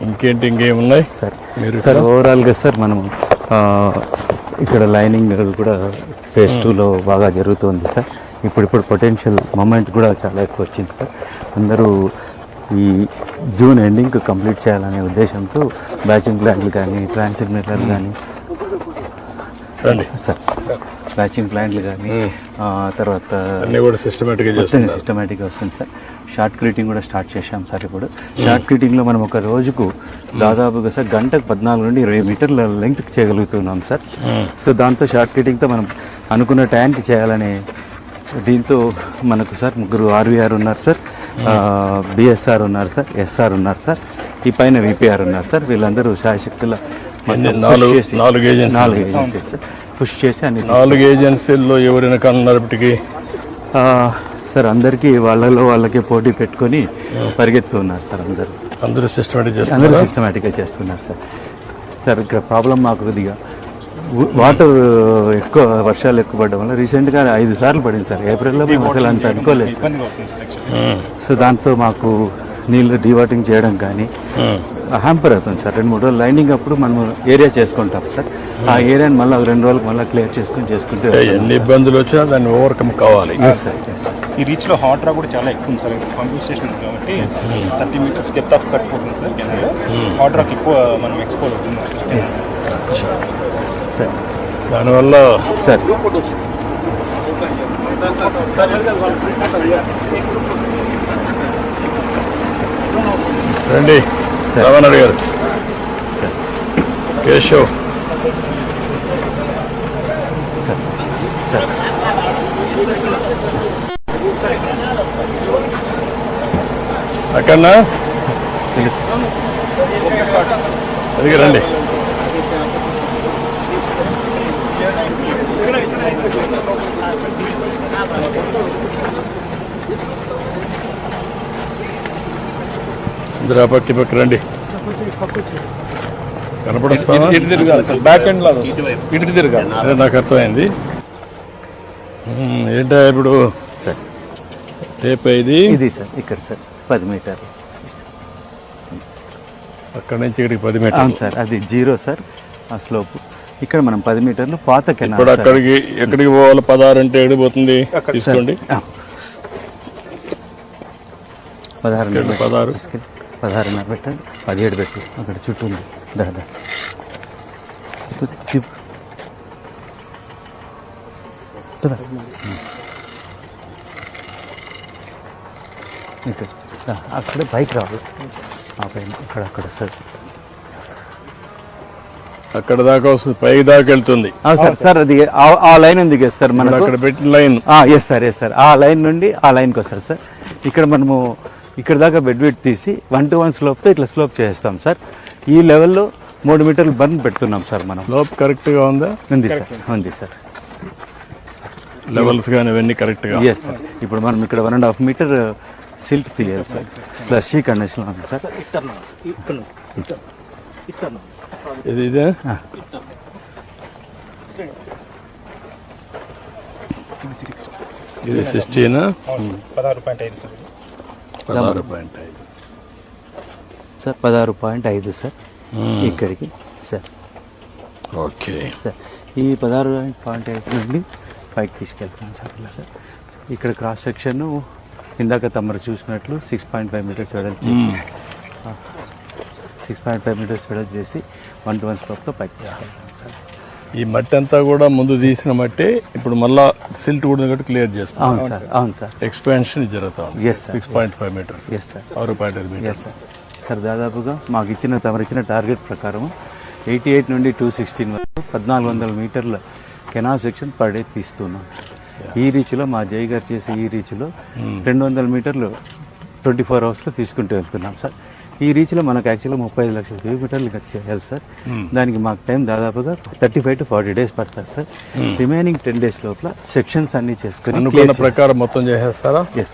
ఇంకేంటి ఇంకేమున్నాయి సార్ మీరు సార్ ఓవరాల్గా సార్ మనం ఇక్కడ లైనింగ్ కూడా ఫేజ్ 2లో బాగా జరుగుతుంది సార్. ఇప్పుడు పొటెన్షియల్ మూమెంట్ కూడా చాలా ఎక్కువ వచ్చింది సార్. అందరూ ఈ జూన్ ఎండింగ్కి కంప్లీట్ చేయాలనే ఉద్దేశంతో బ్యాచింగ్ ప్లాంట్లు కానీ ట్రాన్సిగ్నేటర్లు కానీ సార్ బ్యాచింగ్ ప్లాంట్లు కానీ తర్వాత అన్నీ కూడా సిస్టమేటిక్గా వస్తుంది సార్. షార్ట్ క్రీటింగ్ కూడా స్టార్ట్ చేశాం సార్. ఇప్పుడు షార్ట్ క్రీటింగ్లో మనం ఒక రోజుకు దాదాపుగా సార్ గంటకు 14 నుండి 20 మీటర్ల లెంగ్త్ చేయగలుగుతున్నాం సార్. సో దాంతో షార్ట్ క్రీటింగ్తో మనం అనుకున్న టైంకి చేయాలనే దీంతో మనకు సార్ ముగ్గురు ఆర్వీఆర్ ఉన్నారు సార్, బిఎస్ఆర్ ఉన్నారు సార్, ఎస్ఆర్ ఉన్నారు సార్, ఈ పైన విపిఆర్ ఉన్నారు సార్. వీళ్ళందరూ శాయశక్తుల 4 ఏజెన్సీలు సార్ పుష్ చేసి అన్ని 4 ఏజెన్సీల్లో ఎవరైనా కన్నప్పటికీ సార్ అందరికీ వాళ్ళకే పోటీ పెట్టుకొని పరిగెత్తున్నారు సార్. అందరూ సిస్టమేటిక్గా చేస్తున్నారు సార్. సార్ ఇక్కడ ప్రాబ్లం మాకు కొద్దిగా వాటర్ ఎక్కువ వర్షాలు ఎక్కువ పడడం వల్ల రీసెంట్గా 5 సార్లు పడింది సార్. ఏప్రిల్లో మేము అసలు అంత అనుకోలేదు సార్. సో దాంతో మాకు నీళ్ళు డీవాటరింగ్ చేయడం కానీ హ్యాంపర్ అవుతుంది సార్. 2-3 రోజులు లైనింగ్ అప్పుడు మనం ఏరియా చేసుకుంటాం సార్. ఆ ఏరియాని మళ్ళీ 2 రోజులకు మళ్ళీ క్లియర్ చేసుకుంటే ఎన్ని ఇబ్బందులు వచ్చినా దాన్ని ఓవర్కమ్ కావాలి. ఈ రీచ్లో హాట్ రా కూడా చాలా ఎక్కువ ఉంది సార్. పంపింగ్ స్టేషన్ ఉంది కాబట్టి 30 మీటర్స్ డెప్త్ ఆఫ్ కట్ పోతుంది సార్. హాట్ రాక్ ఎక్కువ మనం ఎక్స్పోజ్ అవుతుంది సార్. దానివల్ల సార్ రండి శ్రవణ్ గారు, సార్ కేశవ్ సార్ సార్ అక్కడనా తెలుసు అది రండి. పక్కి పక్క రండి. కనపడుస్తావా? బ్యాక్ ఎండ్ లాగా ఇటు తిరగాలి. అదే నాకు అర్థమైంది. ఏంటో ఇప్పుడు సార్ టేప్ ఇది సార్ ఇక్కడ సార్ 10 మీటర్లు అక్కడ నుంచి ఇక్కడికి 10 మీటర్లు. అవును సార్, అది 0 సార్ ఆ స్లోప్. ఇక్కడ మనం 10 మీటర్లు పాత కెనాల్. ఇప్పుడు అక్కడికి ఎక్కడికి పోవాలి? 16 అంటే ఎడిపోతుంది తీసుకోండి. 16 పెట్టండి, 17 పెట్టు. అక్కడ చుట్టూ ఉంది దాదా ఇక్కడ అక్కడ బైక్ రావాలి. ఆ పైన అక్కడ సార్ అక్కడ దాకా వస్తుంది, పైకి దాకా వెళ్తుంది. సార్ సార్ అది ఆ లైన్ ఉంది కదా సార్ మనం అక్కడ పెట్టిన లైన్. ఎస్ సార్ ఆ లైన్ నుండి ఆ లైన్కి వస్తారు సార్. ఇక్కడ మనము ఇక్కడ దాకా బెడ్ విడ్త్ తీసి 1-to-1 స్లోప్తో ఇట్లా స్లోప్ చేస్తాం సార్. ఈ లెవెల్లో 3 మీటర్లు బర్న్ పెడుతున్నాం సార్ మనం. స్లోప్ కరెక్ట్గా ఉందా? ఉంది సార్. లెవెల్స్ కానీ ఇవన్నీ కరెక్ట్గా. Yes sir. ఇప్పుడు మనం ఇక్కడ 1.5 మీటర్ సిల్ట్ తీయాలి సార్. స్లషీ కండిషన్ ఉంది సార్. ఇది ఇదే ఇది 16 16.5 సార్. 16.5 సార్ 16.5 సార్ ఇక్కడికి సార్. ఓకే సార్ ఈ 16.5 నుండి పైకి తీసుకెళ్తాం సార్. ఇలా సార్ ఇక్కడ క్రాస్ సెక్షన్ ఇందాక తమరు చూసినట్లు 6.5 మీటర్స్ వెడల్పు చేసి 6.5 మీటర్స్ వెడల్పు చేసి 1-to-1 స్లోప్తో పైకి తీసుకెళ్తాం సార్. ఈ మట్టి అంతా కూడా ముందు తీసిన మట్టి ఇప్పుడు మళ్ళా సిల్ట్ కూడా క్లియర్ చేస్తాం. అవును సార్. ఎక్స్పాన్షన్ జరుగుతాం. Yes sir. 6.5 metres. Yes sir. 6.5 metres sir. దాదాపుగా తమరిచ్చిన టార్గెట్ ప్రకారం 88 నుండి 216 వరకు 1400 మీటర్ల కెనాల్ సెక్షన్ పర్ డే తీస్తున్నాం. ఈ రీచ్లో మా జై గారు చేసే ఈ రీచ్లో 200 మీటర్లు 24 అవర్స్లో తీసుకుంటూ వెళ్తున్నాం సార్. ఈ రీచ్లో మనకు యాక్చువల్గా 35 లక్షల కిలోమీటర్లు చేయాలి సార్. దానికి మాకు టైం దాదాపుగా 35 to 40 డేస్ పడుతుంది సార్. రిమైనింగ్ 10 డేస్ లోపల సెక్షన్స్ అన్ని చేసుకుని ప్రకారం మొత్తం చేసేస్తారా? ఎస్